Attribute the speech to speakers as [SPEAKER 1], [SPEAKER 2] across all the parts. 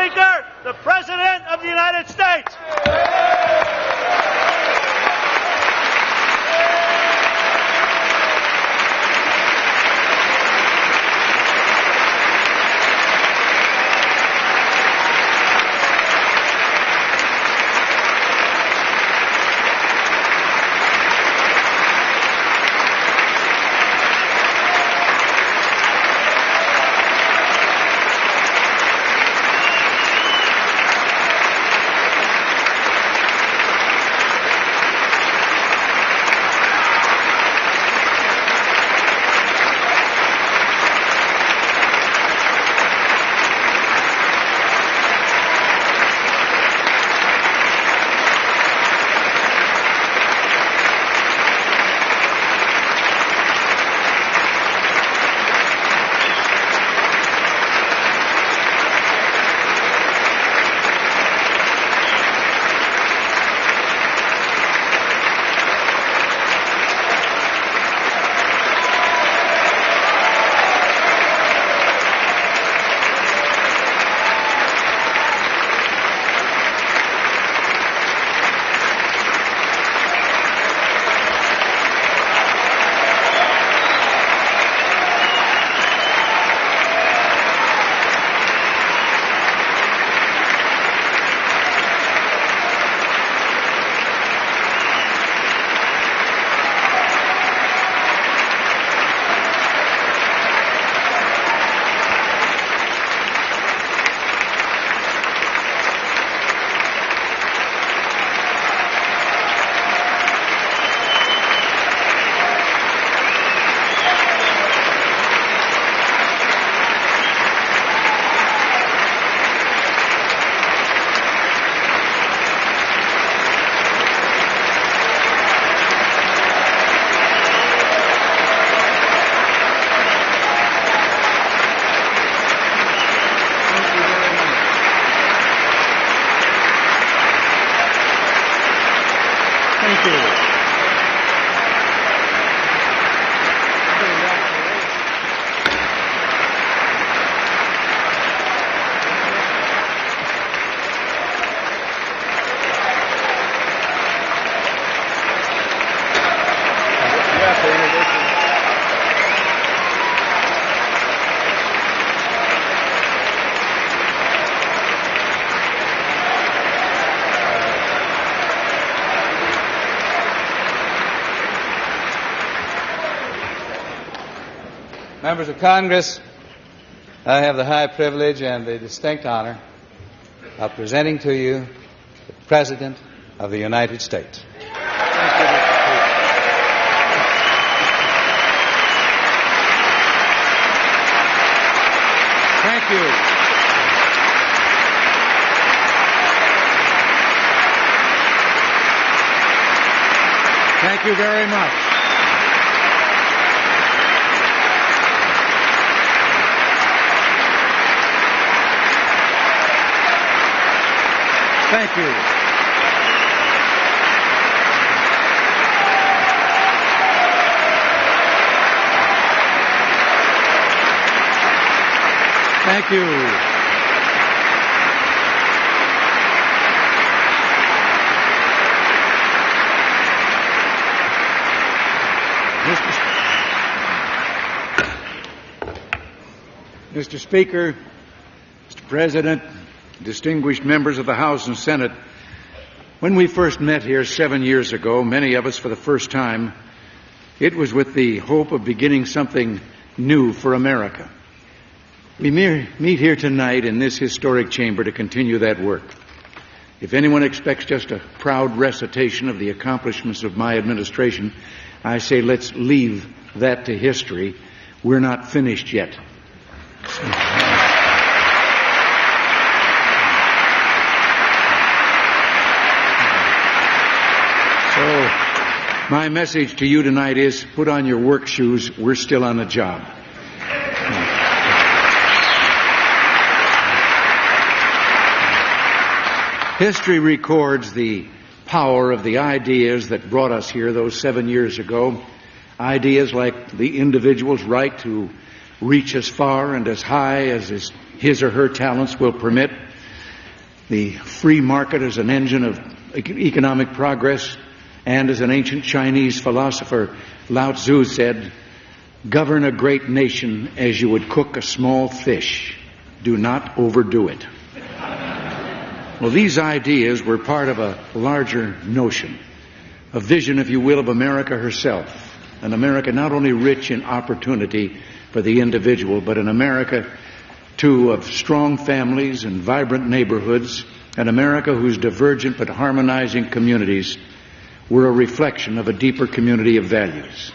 [SPEAKER 1] Speaker, the President of the United States.
[SPEAKER 2] Members of Congress, I have the high privilege and the distinct honor of presenting to you the President of the United States. Thank you. Thank you very much. Thank you. Thank you. Mr. Speaker, Mr. President, distinguished members of the House and Senate, when we first met here 7 years ago, many of us for the first time, it was with the hope of beginning something new for America. We meet here tonight in this historic chamber to continue that work. If anyone expects just a proud recitation of the accomplishments of my administration, I say let's leave that to history. We're not finished yet. So, my message to you tonight is put on your work shoes. We're still on the job. History records the power of the ideas that brought us here those 7 years ago. Ideas like the individual's right to reach as far and as high as his or her talents will permit. the free market as an engine of economic progress, and as an ancient Chinese philosopher, Lao Tzu, said, "Govern a great nation as you would cook a small fish. Do not overdo it." Well, these ideas were part of a larger notion, a vision, if you will, of America herself, an America not only rich in opportunity for the individual, but an America, too, of strong families and vibrant neighborhoods, an America whose divergent but harmonizing communities were a reflection of a deeper community of values.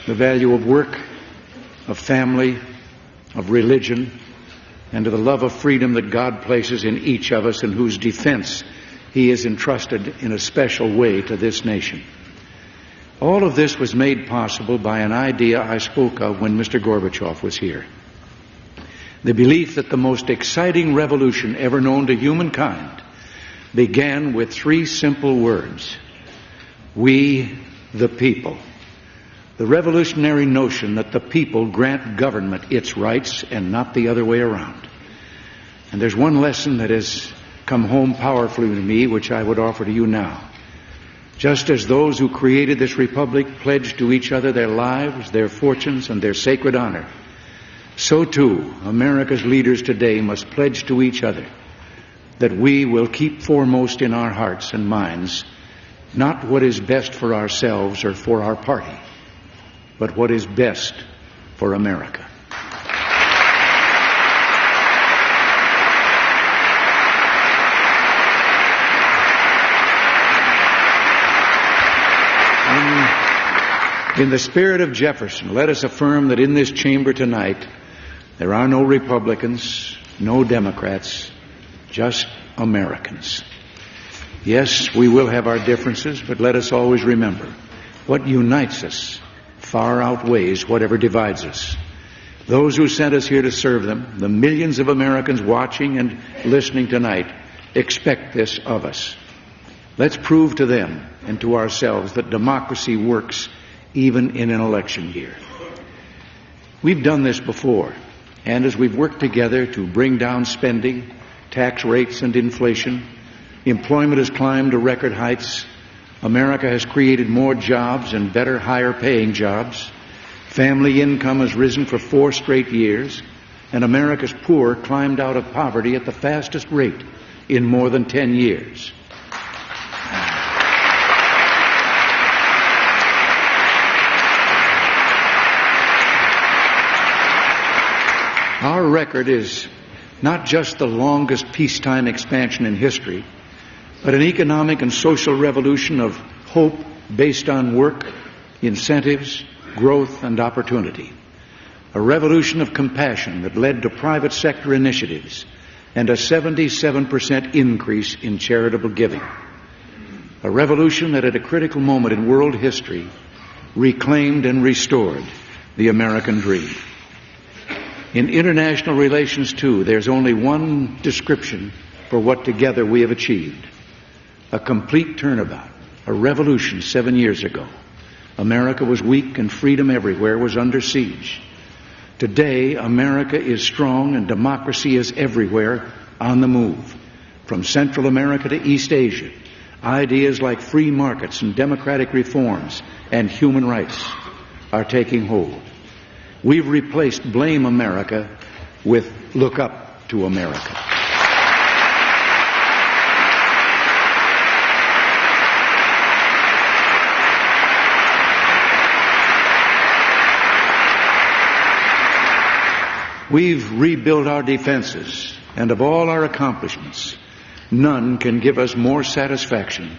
[SPEAKER 2] The value of work, of family, of religion, and of the love of freedom that God places in each of us and whose defense He has entrusted in a special way to this nation. All of this was made possible by an idea I spoke of when Mr. Gorbachev was here. The belief that the most exciting revolution ever known to humankind began with three simple words: we the people. The revolutionary notion that the people grant government its rights and not the other way around. And there's one lesson that has come home powerfully to me, which I would offer to you now. Just as those who created this republic pledged to each other their lives, their fortunes, and their sacred honor, so too America's leaders today must pledge to each other that we will keep foremost in our hearts and minds not what is best for ourselves or for our party, but what is best for America. In the spirit of Jefferson, let us affirm that in this chamber tonight there are no Republicans, no Democrats, just Americans. Yes, we will have our differences, but let us always remember what unites us far outweighs whatever divides us. Those who sent us here to serve them, the millions of Americans watching and listening tonight, expect this of us. Let's prove to them and to ourselves that democracy works even in an election year. We've done this before, and as we've worked together to bring down spending, tax rates, and inflation, employment has climbed to record heights. America has created more jobs and better, higher-paying jobs. Family income has risen for 4 straight years, and America's poor climbed out of poverty at the fastest rate in more than 10 years. Our record is not just the longest peacetime expansion in history, but an economic and social revolution of hope based on work, incentives, growth, and opportunity. A revolution of compassion that led to private sector initiatives and a 77% increase in charitable giving. A revolution that at a critical moment in world history reclaimed and restored the American dream. In international relations, too, there's only one description for what together we have achieved. A complete turnabout, a revolution 7 years ago. America was weak and freedom everywhere was under siege. Today, America is strong and democracy is everywhere on the move. From Central America to East Asia, ideas like free markets and democratic reforms and human rights are taking hold. We've replaced blame America with look up to America. We've rebuilt our defenses, and of all our accomplishments, none can give us more satisfaction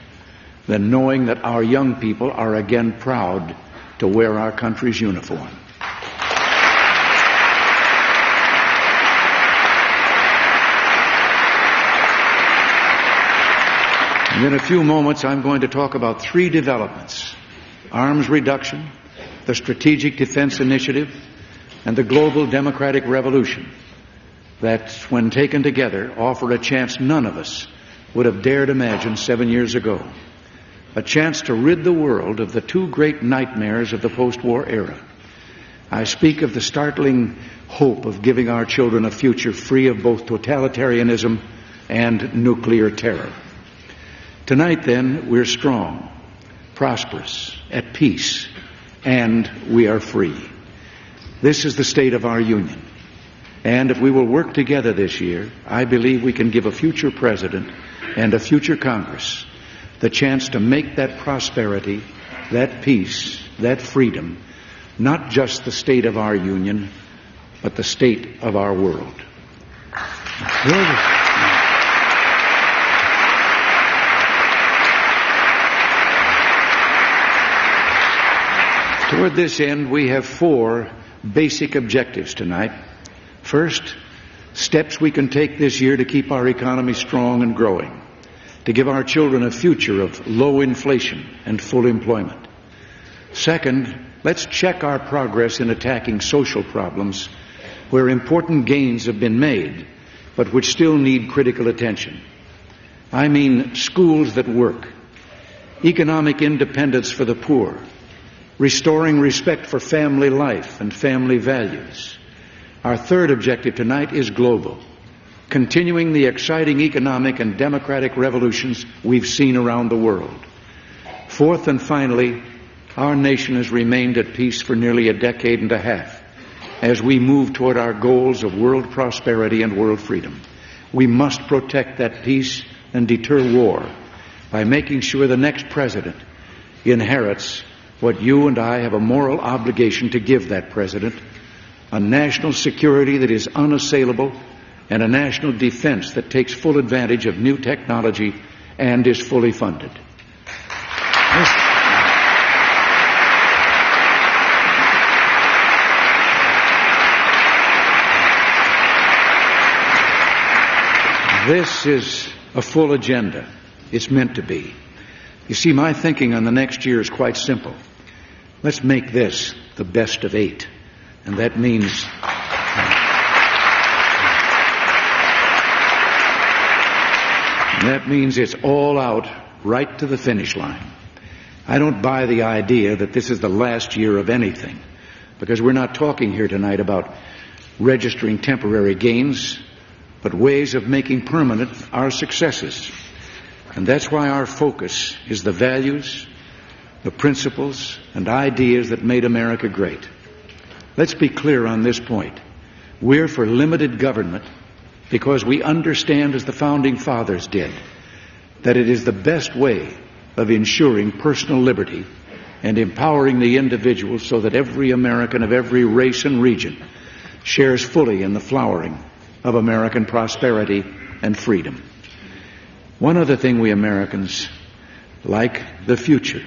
[SPEAKER 2] than knowing that our young people are again proud to wear our country's uniform. And in a few moments, I'm going to talk about 3 developments: arms reduction, the Strategic Defense Initiative, and the global democratic revolution that, when taken together, offer a chance none of us would have dared imagine 7 years ago. A chance to rid the world of the 2 great nightmares of the post-war era. I speak of the startling hope of giving our children a future free of both totalitarianism and nuclear terror. Tonight, then, we're strong, prosperous, at peace, and we are free. This is the state of our union. And if we will work together this year, I believe we can give a future president and a future Congress the chance to make that prosperity, that peace, that freedom, not just the state of our union, but the state of our world. Toward this end, we have 4 basic objectives tonight. First, steps we can take this year to keep our economy strong and growing, to give our children a future of low inflation and full employment. Second, let's check our progress in attacking social problems where important gains have been made, but which still need critical attention. I mean schools that work, economic independence for the poor, restoring respect for family life and family values. Our third objective tonight is global, continuing the exciting economic and democratic revolutions we've seen around the world. Fourth and finally, our nation has remained at peace for nearly a decade and a half as we move toward our goals of world prosperity and world freedom. We must protect that peace and deter war by making sure the next president inherits what you and I have a moral obligation to give that president: a national security that is unassailable and a national defense that takes full advantage of new technology and is fully funded. This is a full agenda. It's meant to be. You see, my thinking on the next year is quite simple. Let's make this the best of 8. And that means it's all out right to the finish line. I don't buy the idea that this is the last year of anything, because we're not talking here tonight about registering temporary gains, but ways of making permanent our successes. And that's why our focus is the values, the principles, and ideas that made America great. Let's be clear on this point. We're for limited government because we understand, as the Founding Fathers did, that it is the best way of ensuring personal liberty and empowering the individual so that every American of every race and region shares fully in the flowering of American prosperity and freedom. One other thing we Americans like: the future,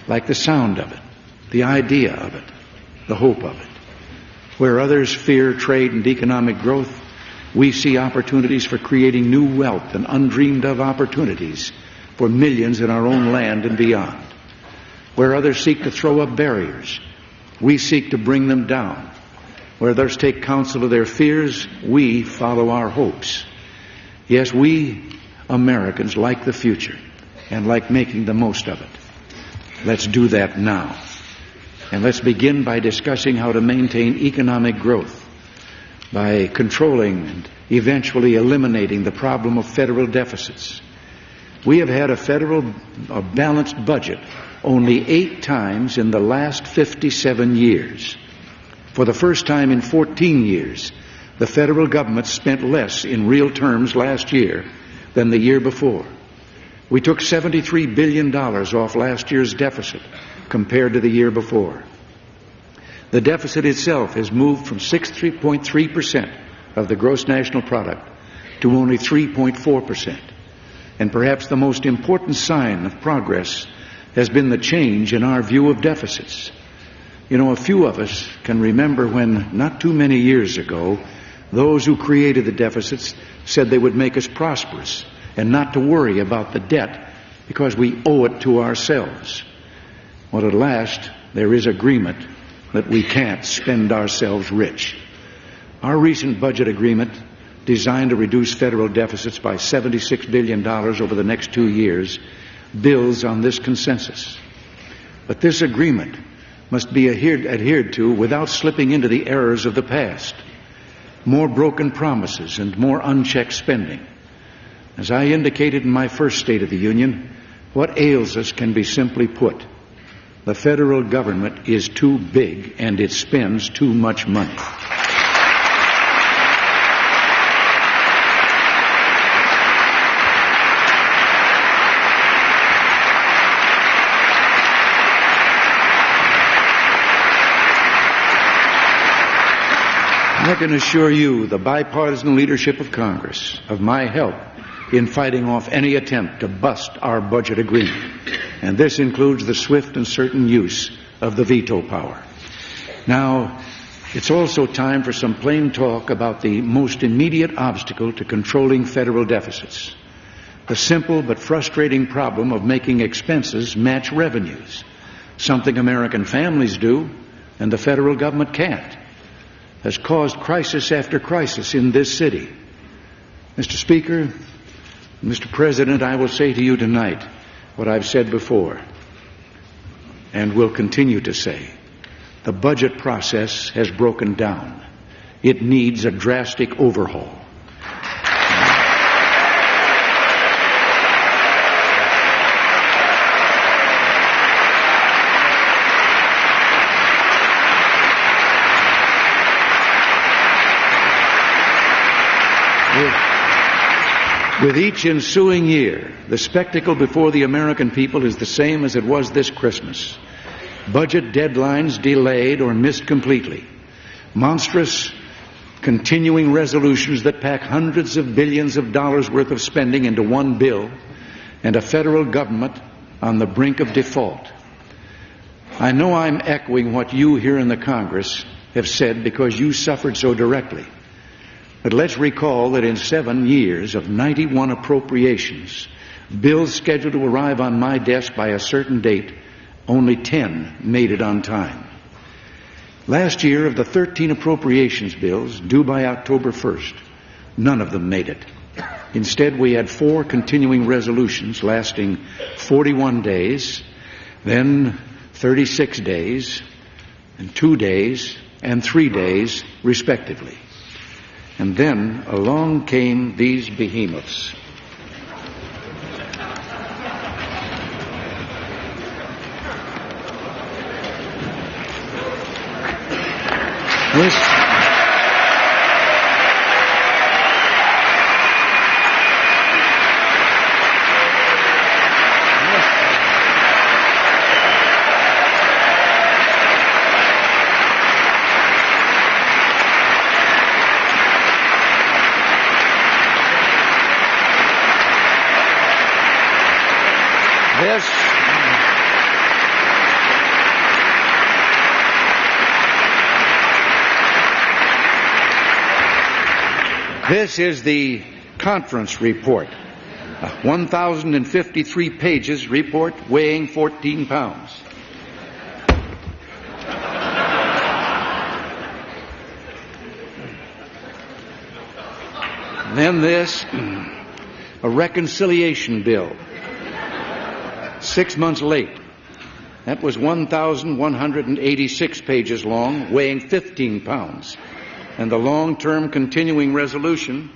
[SPEAKER 2] like the sound of it, the idea of it, the hope of it. Where others fear trade and economic growth, we see opportunities for creating new wealth and undreamed of opportunities for millions in our own land and beyond. Where others seek to throw up barriers, we seek to bring them down. Where others take counsel of their fears, we follow our hopes. Yes, we Americans like the future and like making the most of it. Let's do that now. And let's begin by discussing how to maintain economic growth, by controlling and eventually eliminating the problem of federal deficits. We have had a balanced budget only 8 times in the last 57 years. For the first time in 14 years, the federal government spent less in real terms last year than the year before. We took $73 billion off last year's deficit compared to the year before. The deficit itself has moved from 6.3% of the gross national product to only 3.4%. And perhaps the most important sign of progress has been the change in our view of deficits. You know, a few of us can remember when, not too many years ago, those who created the deficits said they would make us prosperous and not to worry about the debt because we owe it to ourselves. Well, at last, there is agreement that we can't spend ourselves rich. Our recent budget agreement, designed to reduce federal deficits by $76 billion over the next 2 years, builds on this consensus. But this agreement must be adhered to without slipping into the errors of the past. More broken promises and more unchecked spending. As I indicated in my first State of the Union, what ails us can be simply put. The federal government is too big and it spends too much money. I can assure you, the bipartisan leadership of Congress, of my help in fighting off any attempt to bust our budget agreement. And this includes the swift and certain use of the veto power. Now, it's also time for some plain talk about the most immediate obstacle to controlling federal deficits. The simple but frustrating problem of making expenses match revenues, something American families do and the federal government can't, has caused crisis after crisis in this city. Mr. Speaker, Mr. President, I will say to you tonight what I've said before and will continue to say. The budget process has broken down. It needs a drastic overhaul. With each ensuing year, the spectacle before the American people is the same as it was this Christmas. Budget deadlines delayed or missed completely. Monstrous, continuing resolutions that pack hundreds of billions of dollars worth of spending into one bill, and a federal government on the brink of default. I know I'm echoing what you here in the Congress have said because you suffered so directly. But let's recall that in 7 years of 91 appropriations, bills scheduled to arrive on my desk by a certain date, only 10 made it on time. Last year, of the 13 appropriations bills due by October 1st, none of them made it. Instead, we had 4 continuing resolutions lasting 41 days, then 36 days, and 2 days, and 3 days, respectively. And then along came these behemoths. This is the conference report, a 1,053 pages report weighing 14 pounds. Then this, a reconciliation bill, 6 months late. That was 1,186 pages long, weighing 15 pounds. And the long-term continuing resolution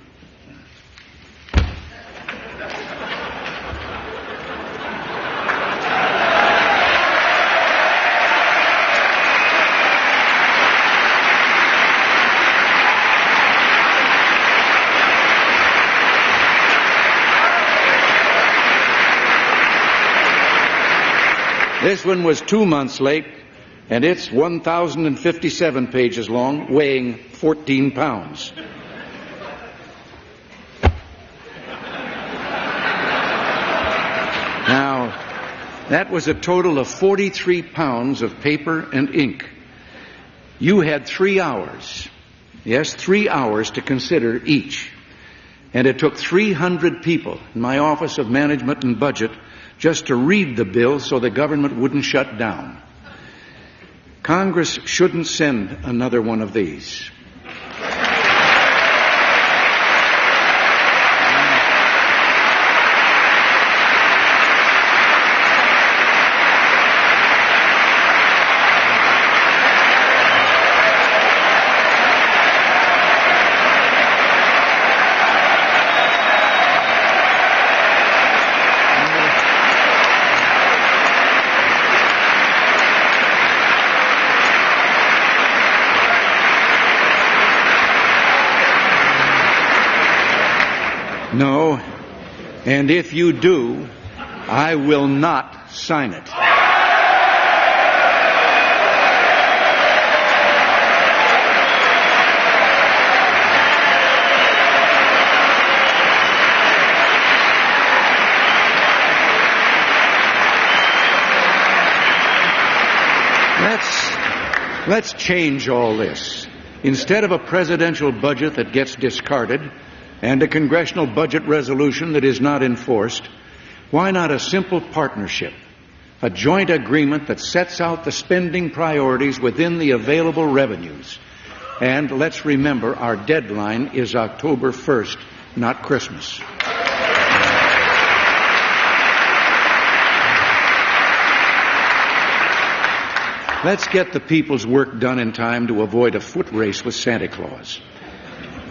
[SPEAKER 2] this one was 2 months late, and it's 1,057 pages long, weighing 14 pounds. Now, that was a total of 43 pounds of paper and ink. You had 3 hours, yes, 3 hours to consider each. And it took 300 people in my Office of Management and Budget just to read the bill so the government wouldn't shut down. Congress shouldn't send another one of these. And if you do, I will not sign it. Let's change all this. Instead of a presidential budget that gets discarded and a congressional budget resolution that is not enforced, why not a simple partnership, a joint agreement that sets out the spending priorities within the available revenues? And let's remember, our deadline is October 1st, not Christmas. Let's get the people's work done in time to avoid a foot race with Santa Claus.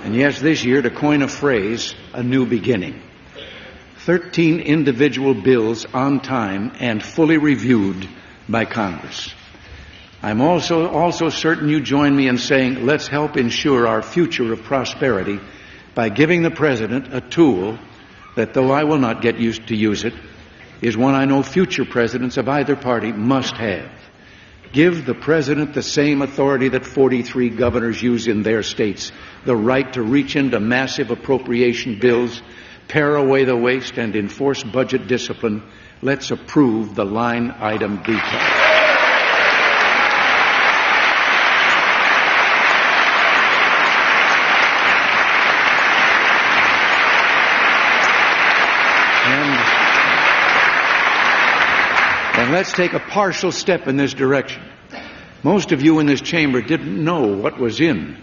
[SPEAKER 2] And yes, this year, to coin a phrase, a new beginning. 13 individual bills on time and fully reviewed by Congress. I'm also certain you join me in saying, let's help ensure our future of prosperity by giving the President a tool that, though I will not get used to use it, is one I know future presidents of either party must have. Give the President the same authority that 43 governors use in their states, the right to reach into massive appropriation bills, pare away the waste, and enforce budget discipline. Let's approve the line item veto. And let's take a partial step in this direction. Most of you in this chamber didn't know what was in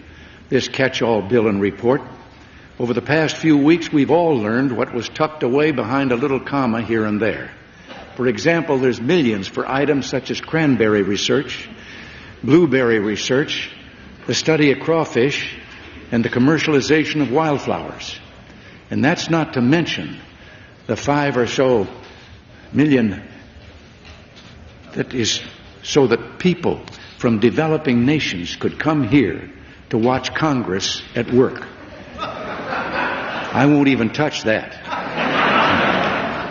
[SPEAKER 2] this catch-all bill and report. Over the past few weeks, we've all learned what was tucked away behind a little comma here and there. For example, there's millions for items such as cranberry research, blueberry research, the study of crawfish, and the commercialization of wildflowers. And that's not to mention the 5 or so million that is so that people from developing nations could come here to watch Congress at work. I won't even touch that.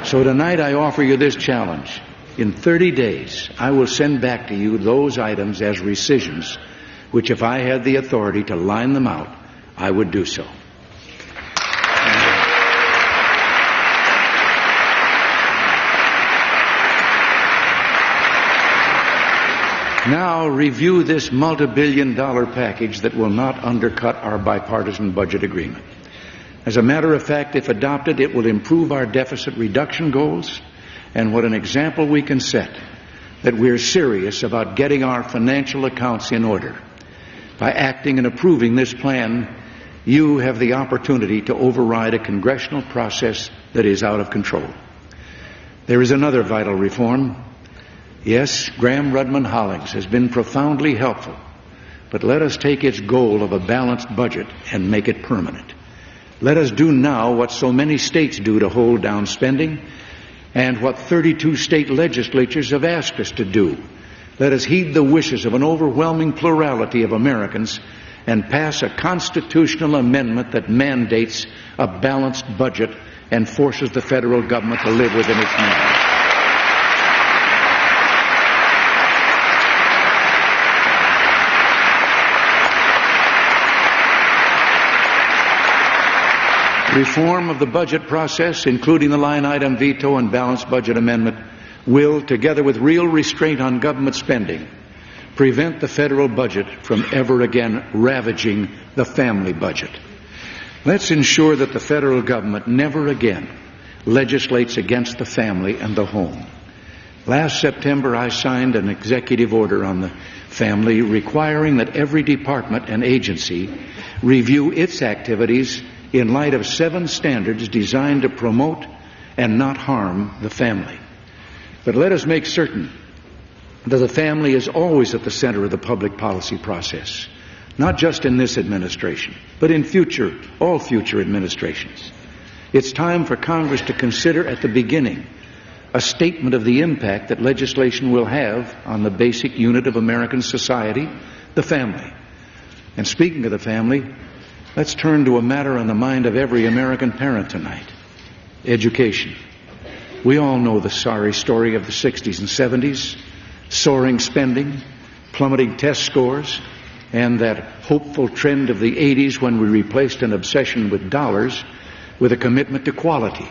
[SPEAKER 2] So tonight I offer you this challenge. In 30 days, I will send back to you those items as rescissions, which if I had the authority to line them out, I would do so. Now review this multi-billion-dollar package that will not undercut our bipartisan budget agreement. As a matter of fact, if adopted, it will improve our deficit reduction goals, and what an example we can set that we're serious about getting our financial accounts in order. By acting and approving this plan, you have the opportunity to override a congressional process that is out of control. There is another vital reform. Yes, Gramm-Rudman-Hollings has been profoundly helpful, but let us take its goal of a balanced budget and make it permanent. Let us do now what so many states do to hold down spending, and what 32 state legislatures have asked us to do. Let us heed the wishes of an overwhelming plurality of Americans and pass a constitutional amendment that mandates a balanced budget and forces the federal government to live within its means. Reform of the budget process, including the line item veto and balanced budget amendment, will, together with real restraint on government spending, prevent the federal budget from ever again ravaging the family budget. Let's ensure that the federal government never again legislates against the family and the home. Last September, I signed an executive order on the family requiring that every department and agency review its activities in light of 7 standards designed to promote and not harm the family. But let us make certain that the family is always at the center of the public policy process, not just in this administration, but in all future administrations. It's time for Congress to consider at the beginning a statement of the impact that legislation will have on the basic unit of American society, the family. And speaking of the family, let's turn to a matter on the mind of every American parent tonight. education. We all know the sorry story of the 60s and 70s, soaring spending, plummeting test scores, and that hopeful trend of the 80s when we replaced an obsession with dollars with a commitment to quality,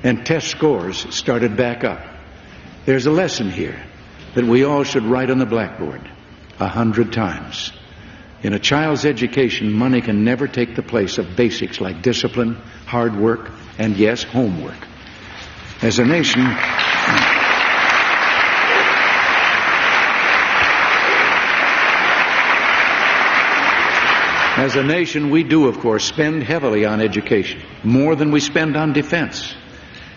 [SPEAKER 2] and test scores started back up. There's a lesson here that we all should write on the blackboard 100 times. In a child's education, money can never take the place of basics like discipline, hard work, and yes, homework. As a nation, we do, of course, spend heavily on education, more than we spend on defense.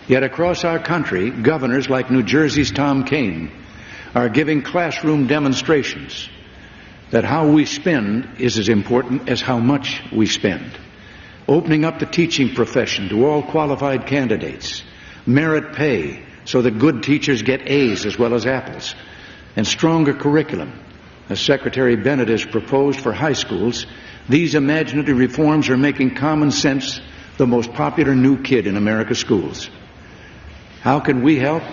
[SPEAKER 2] Yet across our country, governors like New Jersey's Tom Kean are giving classroom demonstrations that how we spend is as important as how much we spend. Opening up the teaching profession to all qualified candidates, merit pay so that good teachers get A's as well as apples, and stronger curriculum. As Secretary Bennett has proposed for high schools, these imaginative reforms are making common sense the most popular new kid in America's schools. How can we help?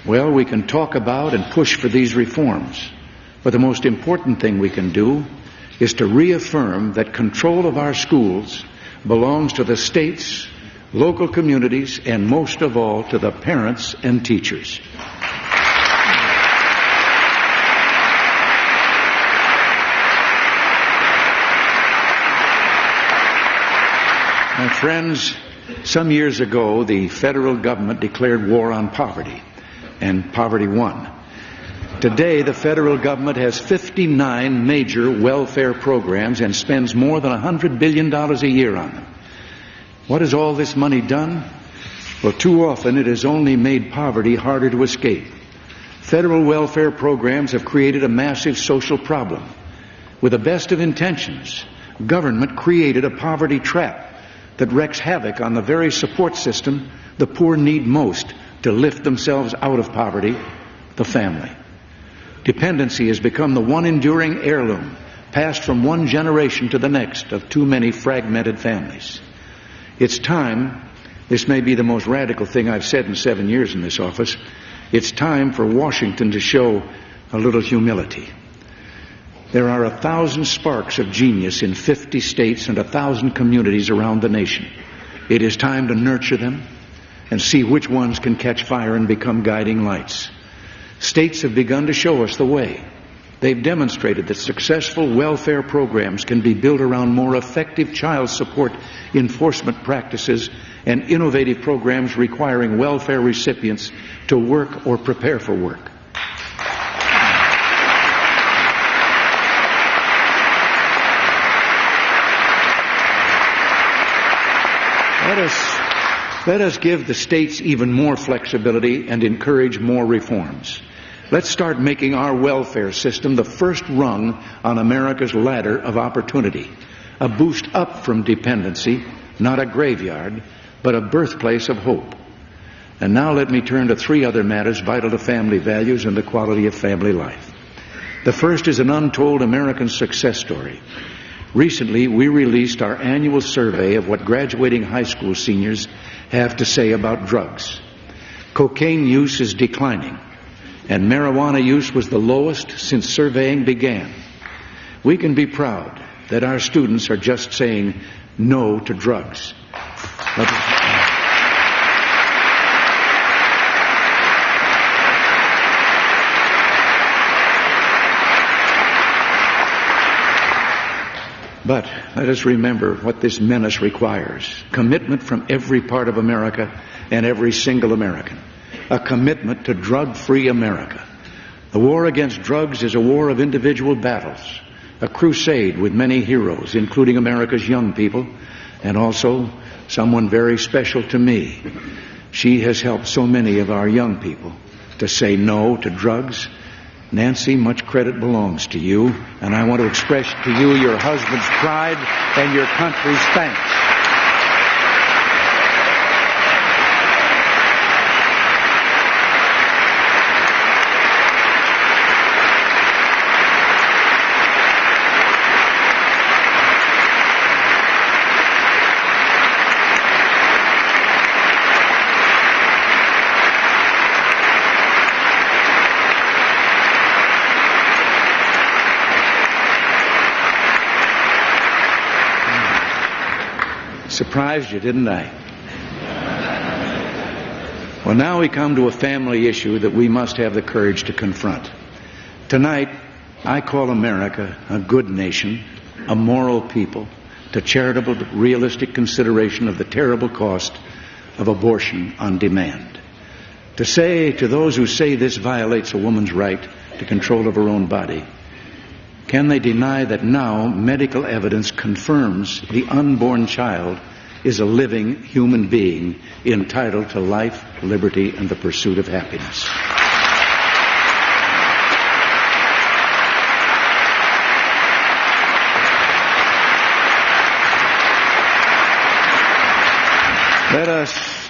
[SPEAKER 2] Well, we can talk about and push for these reforms. But the most important thing we can do is to reaffirm that control of our schools belongs to the states, local communities, and most of all to the parents and teachers. My friends, some years ago, the federal government declared war on poverty, and poverty won. Today, the federal government has 59 major welfare programs and spends more than $100 billion a year on them. What has all this money done? Well, too often it has only made poverty harder to escape. Federal welfare programs have created a massive social problem. With the best of intentions, government created a poverty trap that wreaks havoc on the very support system the poor need most to lift themselves out of poverty, the family. Dependency has become the one enduring heirloom passed from one generation to the next of too many fragmented families. It's time, this may be the most radical thing I've said in 7 years in this office, it's time for Washington to show a little humility. There are 1,000 sparks of genius in 50 states and 1,000 communities around the nation. It is time to nurture them and see which ones can catch fire and become guiding lights. States have begun to show us the way. They've demonstrated that successful welfare programs can be built around more effective child support enforcement practices and innovative programs requiring welfare recipients to work or prepare for work. Let us give the states even more flexibility and encourage more reforms. Let's start making our welfare system the first rung on America's ladder of opportunity, a boost up from dependency, not a graveyard, but a birthplace of hope. And now let me turn to 3 other matters vital to family values and the quality of family life. The first is an untold American success story. Recently, we released our annual survey of what graduating high school seniors have to say about drugs. Cocaine use is declining, and marijuana use was the lowest since surveying began. We can be proud that our students are just saying no to drugs. But let us remember what this menace requires. Commitment from every part of America and every single American. A commitment to drug-free America. The war against drugs is a war of individual battles, a crusade with many heroes, including America's young people, and also someone very special to me. She has helped so many of our young people to say no to drugs. Nancy, much credit belongs to you, and I want to express to you your husband's pride and your country's thanks. Surprised you, didn't I? Well, now we come to a family issue that we must have the courage to confront. Tonight, I call America a good nation, a moral people, to charitable, realistic consideration of the terrible cost of abortion on demand. To say to those who say this violates a woman's right to control of her own body, can they deny that now medical evidence confirms the unborn child is a living human being entitled to life, liberty, and the pursuit of happiness?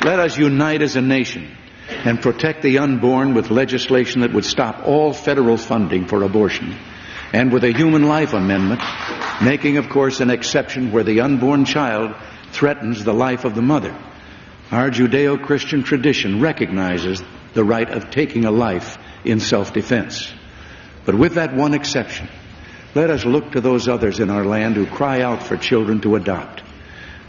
[SPEAKER 2] Let us unite as a nation and protect the unborn with legislation that would stop all federal funding for abortion, and with a human life amendment, making, of course, an exception where the unborn child threatens the life of the mother. Our Judeo-Christian tradition recognizes the right of taking a life in self-defense. But with that one exception, let us look to those others in our land who cry out for children to adopt.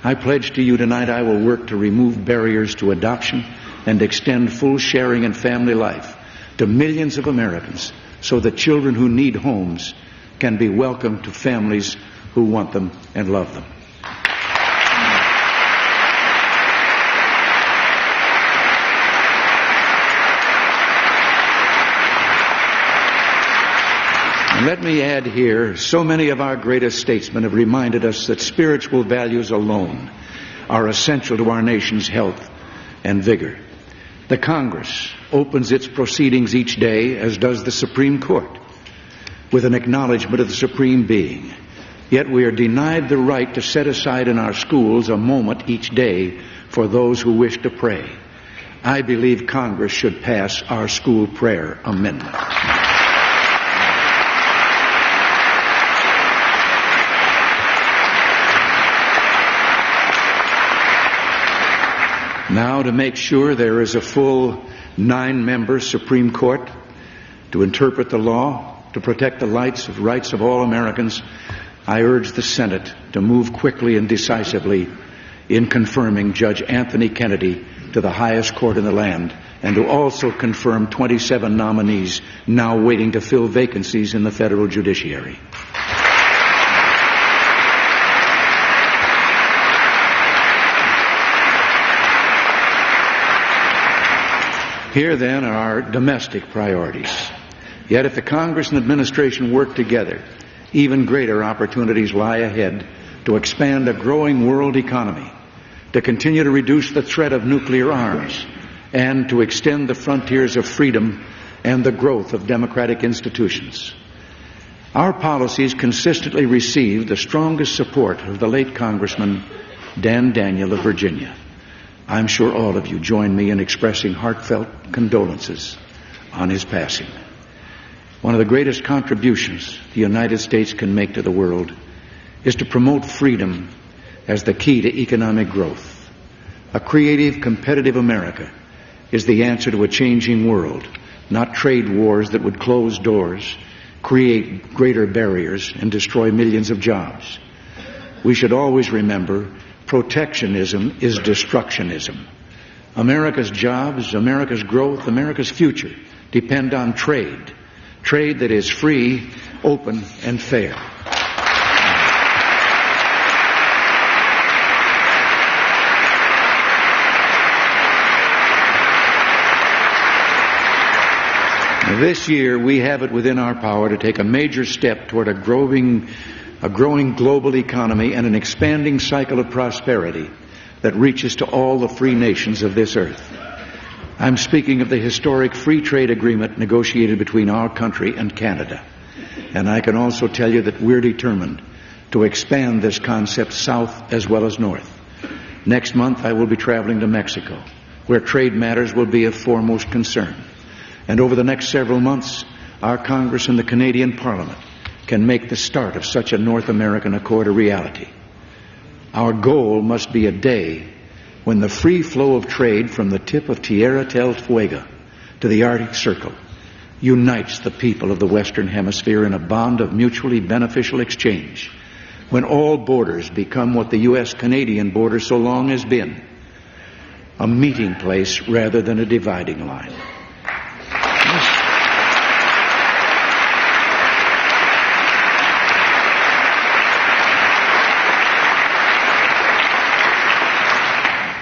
[SPEAKER 2] I pledge to you tonight I will work to remove barriers to adoption and extend full sharing in family life to millions of Americans so that children who need homes can be welcomed to families who want them and love them. And let me add here, so many of our greatest statesmen have reminded us that spiritual values alone are essential to our nation's health and vigor. The Congress opens its proceedings each day, as does the Supreme Court, with an acknowledgement of the Supreme Being. Yet we are denied the right to set aside in our schools a moment each day for those who wish to pray. I believe Congress should pass our school prayer amendment. Now, to make sure there is a full 9-member Supreme Court to interpret the law, to protect the rights of all Americans, I urge the Senate to move quickly and decisively in confirming Judge Anthony Kennedy to the highest court in the land, and to also confirm 27 nominees now waiting to fill vacancies in the federal judiciary. Here, then, are our domestic priorities. Yet if the Congress and administration work together, even greater opportunities lie ahead to expand a growing world economy, to continue to reduce the threat of nuclear arms, and to extend the frontiers of freedom and the growth of democratic institutions. Our policies consistently received the strongest support of the late Congressman Dan Daniel of Virginia. I'm sure all of you join me in expressing heartfelt condolences on his passing. One of the greatest contributions the United States can make to the world is to promote freedom as the key to economic growth. A creative, competitive America is the answer to a changing world, not trade wars that would close doors, create greater barriers, and destroy millions of jobs. We should always remember protectionism is destructionism. America's jobs, America's growth, America's future depend on trade. Trade that is free, open, and fair. This year, we have it within our power to take a major step toward a growing global economy and an expanding cycle of prosperity that reaches to all the free nations of this earth. I'm speaking of the historic free trade agreement negotiated between our country and Canada. And I can also tell you that we're determined to expand this concept south as well as north. Next month, I will be traveling to Mexico, where trade matters will be of foremost concern. And over the next several months, our Congress and the Canadian Parliament can make the start of such a North American accord a reality. Our goal must be a day when the free flow of trade from the tip of Tierra del Fuego to the Arctic Circle unites the people of the Western Hemisphere in a bond of mutually beneficial exchange, when all borders become what the U.S.-Canadian border so long has been, a meeting place rather than a dividing line.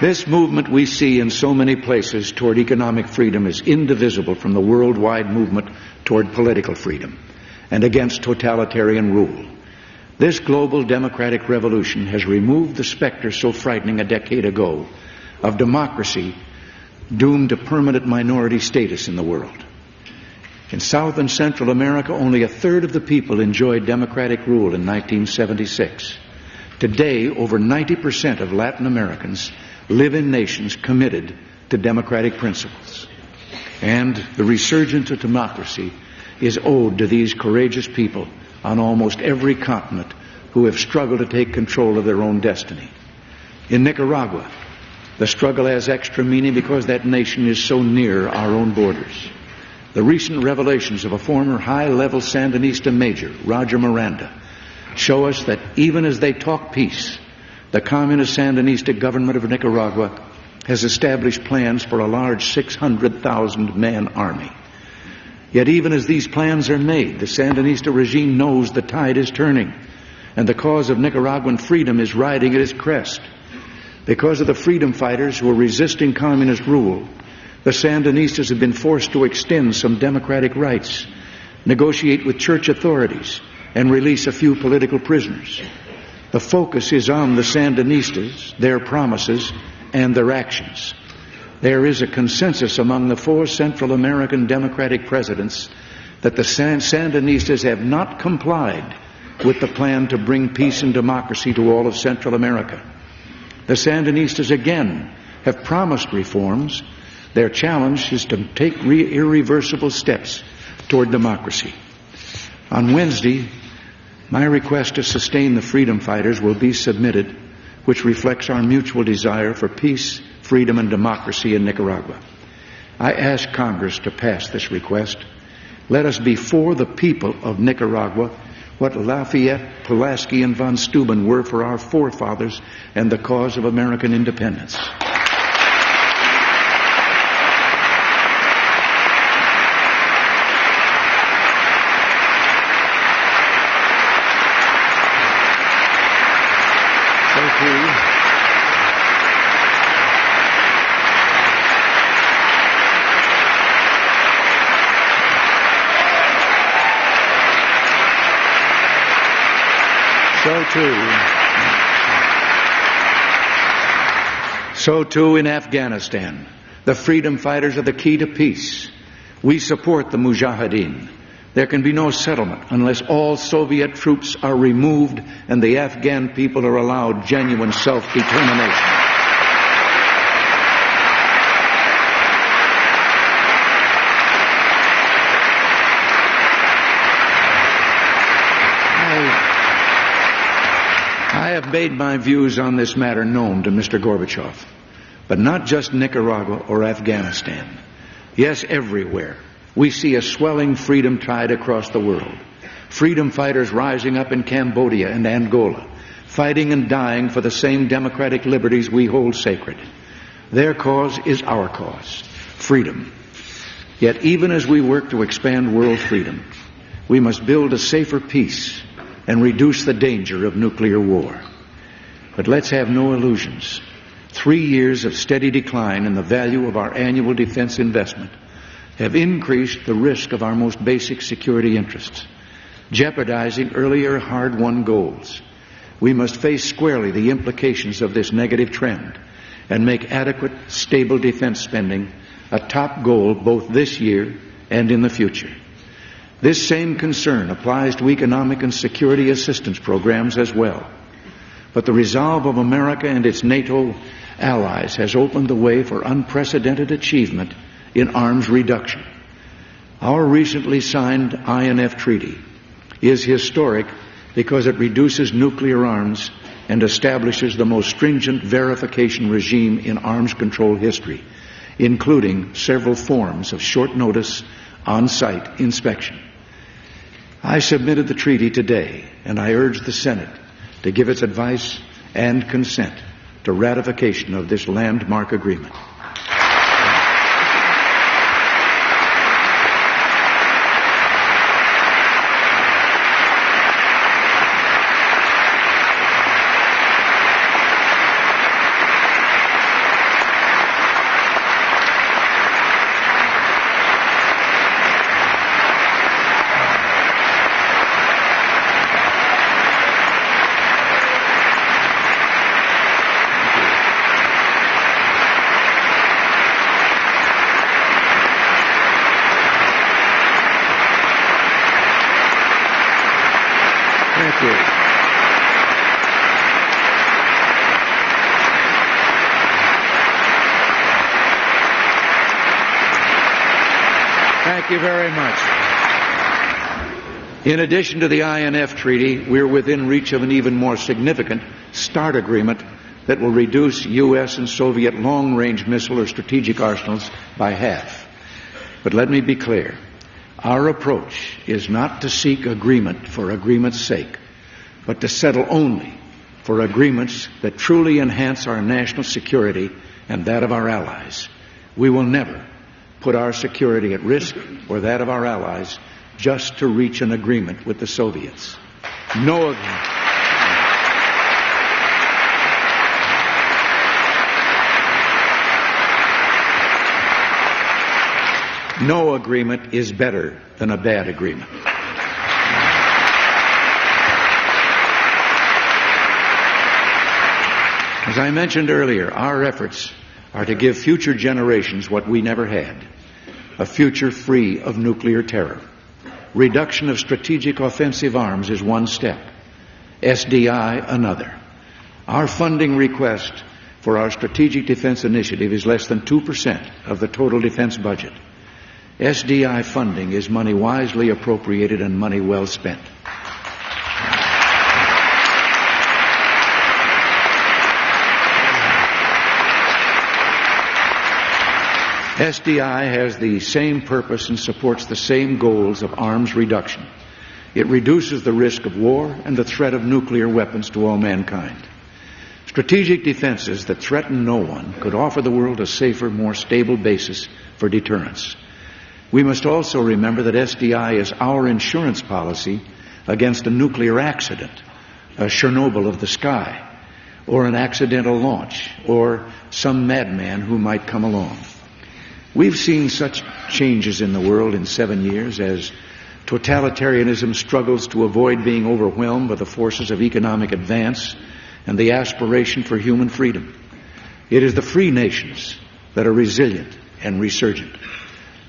[SPEAKER 2] This movement we see in so many places toward economic freedom is indivisible from the worldwide movement toward political freedom and against totalitarian rule. This global democratic revolution has removed the specter so frightening a decade ago of democracy doomed to permanent minority status in the world. In South and Central America, only a third of the people enjoyed democratic rule in 1976. Today, over 90% of Latin Americans live in nations committed to democratic principles. And the resurgence of democracy is owed to these courageous people on almost every continent who have struggled to take control of their own destiny. In Nicaragua, the struggle has extra meaning because that nation is so near our own borders. The recent revelations of a former high-level Sandinista major, Roger Miranda, show us that even as they talk peace, the Communist Sandinista government of Nicaragua has established plans for a large 600,000-man army. Yet even as these plans are made, the Sandinista regime knows the tide is turning, and the cause of Nicaraguan freedom is riding at its crest. Because of the freedom fighters who are resisting communist rule, the Sandinistas have been forced to extend some democratic rights, negotiate with church authorities, and release a few political prisoners. The focus is on the Sandinistas, their promises, and their actions. There is a consensus among the 4 Central American Democratic presidents that the Sandinistas have not complied with the plan to bring peace and democracy to all of Central America. The Sandinistas again have promised reforms. Their challenge is to take irreversible steps toward democracy. On Wednesday, my request to sustain the freedom fighters will be submitted, which reflects our mutual desire for peace, freedom, and democracy in Nicaragua. I ask Congress to pass this request. Let us be for the people of Nicaragua what Lafayette, Pulaski, and von Steuben were for our forefathers and the cause of American independence. So too in Afghanistan, the freedom fighters are the key to peace. We support the Mujahideen. There can be no settlement unless all Soviet troops are removed and the Afghan people are allowed genuine self-determination. I have made my views on this matter known to Mr. Gorbachev, but not just Nicaragua or Afghanistan. Yes, everywhere we see a swelling freedom tide across the world. Freedom fighters rising up in Cambodia and Angola, fighting and dying for the same democratic liberties we hold sacred. Their cause is our cause, freedom. Yet even as we work to expand world freedom, we must build a safer peace and reduce the danger of nuclear war. But let's have no illusions. 3 years of steady decline in the value of our annual defense investment have increased the risk of our most basic security interests, jeopardizing earlier hard-won goals. We must face squarely the implications of this negative trend and make adequate, stable defense spending a top goal both this year and in the future. This same concern applies to economic and security assistance programs as well. But the resolve of America and its NATO allies has opened the way for unprecedented achievement in arms reduction. Our recently signed INF treaty is historic because it reduces nuclear arms and establishes the most stringent verification regime in arms control history, including several forms of short notice on-site inspection. I submitted the treaty today, and I urge the Senate to give its advice and consent to ratification of this landmark agreement. Thank you. Thank you very much. In addition to the INF Treaty, we're within reach of an even more significant START agreement that will reduce U.S. and Soviet long-range missile or strategic arsenals by half. But let me be clear. Our approach is not to seek agreement for agreement's sake, but to settle only for agreements that truly enhance our national security and that of our allies. We will never put our security at risk or that of our allies just to reach an agreement with the Soviets. No agreement. No agreement is better than a bad agreement. As I mentioned earlier, our efforts are to give future generations what we never had, a future free of nuclear terror. Reduction of strategic offensive arms is one step, SDI another. Our funding request for our Strategic Defense Initiative is less than 2% of the total defense budget. SDI funding is money wisely appropriated and money well spent. SDI has the same purpose and supports the same goals of arms reduction. It reduces the risk of war and the threat of nuclear weapons to all mankind. Strategic defenses that threaten no one could offer the world a safer, more stable basis for deterrence. We must also remember that SDI is our insurance policy against a nuclear accident, a Chernobyl of the sky, or an accidental launch, or some madman who might come along. We've seen such changes in the world in 7 years as totalitarianism struggles to avoid being overwhelmed by the forces of economic advance and the aspiration for human freedom. It is the free nations that are resilient and resurgent.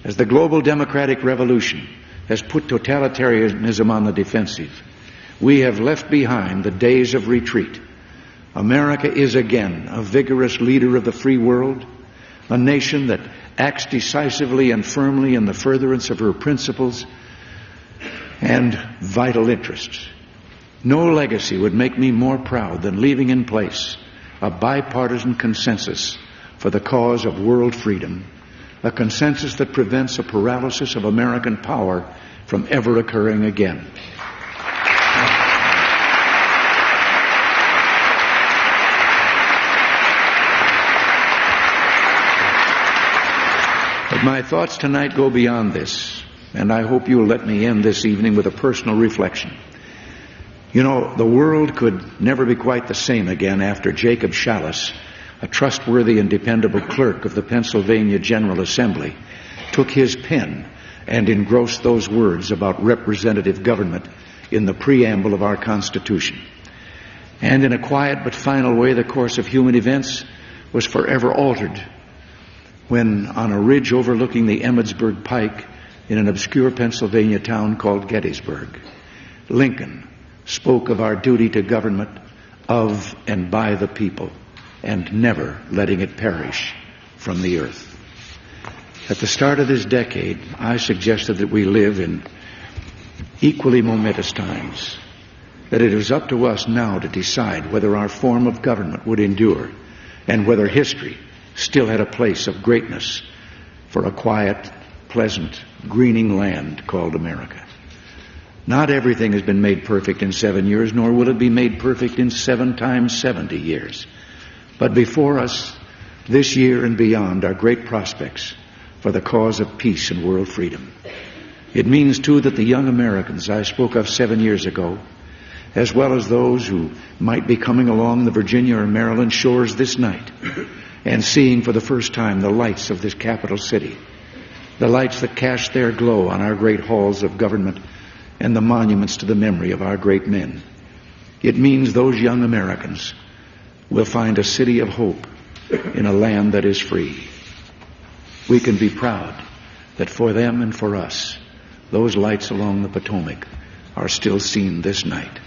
[SPEAKER 2] As the global democratic revolution has put totalitarianism on the defensive, we have left behind the days of retreat. America is again a vigorous leader of the free world, a nation that acts decisively and firmly in the furtherance of her principles and vital interests. No legacy would make me more proud than leaving in place a bipartisan consensus for the cause of world freedom, a consensus that prevents a paralysis of American power from ever occurring again. But my thoughts tonight go beyond this, and I hope you'll let me end this evening with a personal reflection. You know, the world could never be quite the same again after Jacob Challis, a trustworthy and dependable clerk of the Pennsylvania General Assembly, took his pen and engrossed those words about representative government in the preamble of our Constitution. And in a quiet but final way, the course of human events was forever altered when, on a ridge overlooking the Emmetsburg Pike in an obscure Pennsylvania town called Gettysburg, Lincoln spoke of our duty to government of and by the people, and never letting it perish from the earth. At the start of this decade, I suggested that we live in equally momentous times, that it was up to us now to decide whether our form of government would endure and whether history still had a place of greatness for a quiet, pleasant, greening land called America. Not everything has been made perfect in 7 years, nor will it be made perfect in 7 times 70 years. But before us, this year and beyond, are great prospects for the cause of peace and world freedom. It means, too, that the young Americans I spoke of 7 years ago, as well as those who might be coming along the Virginia or Maryland shores this night and seeing for the first time the lights of this capital city, the lights that cast their glow on our great halls of government and the monuments to the memory of our great men. It means those young Americans will find a city of hope in a land that is free. We can be proud that for them and for us, those lights along the Potomac are still seen this night,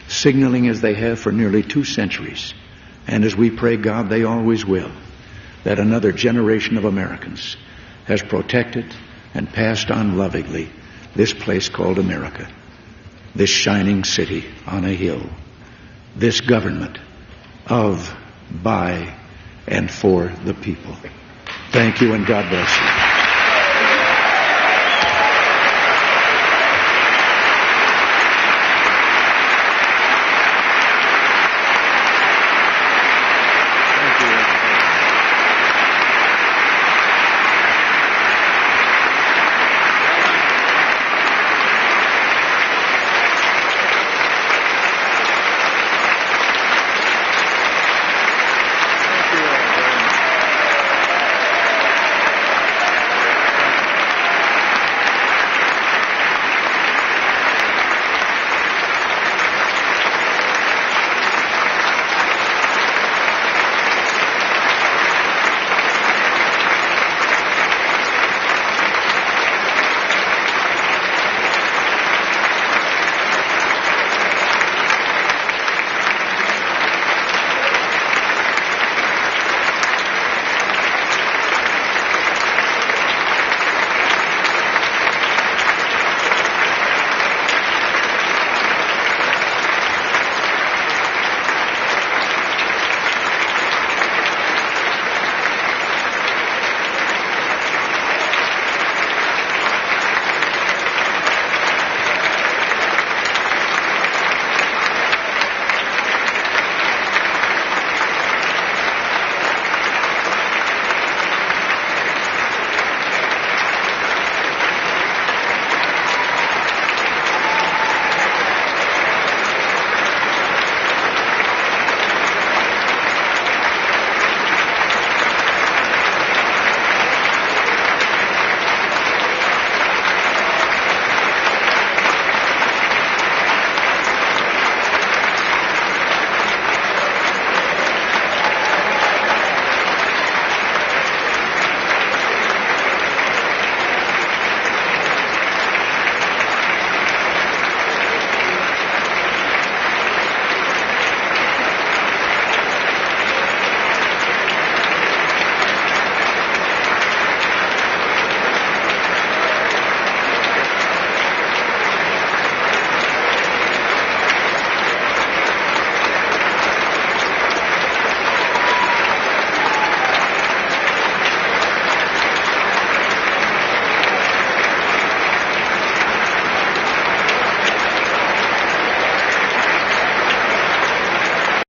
[SPEAKER 2] signaling as they have for nearly 2 centuries, and as we pray God they always will, that another generation of Americans has protected and passed on lovingly this place called America, this shining city on a hill, this government of, by, and for the people. Thank you, and God bless you.